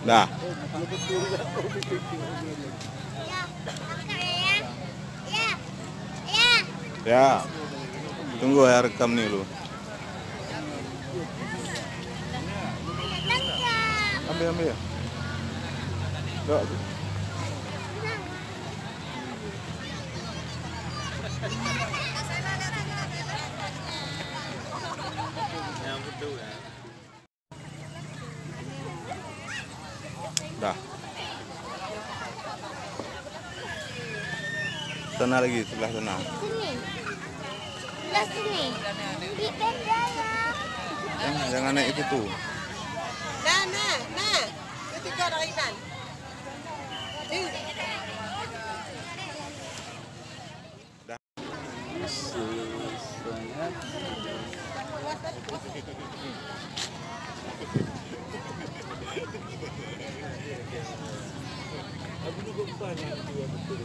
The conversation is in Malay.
Dah. Ya. Tunggu ya rekam nih lu. Ambil ya. Dok. Dah. Sana lagi, sebelah sana. Sini. Sebelah sini. Di tenda ya. Jangan naik itu tuh. Nah. Ketiga dah Iman. Aku juga bukan yang betul-betul.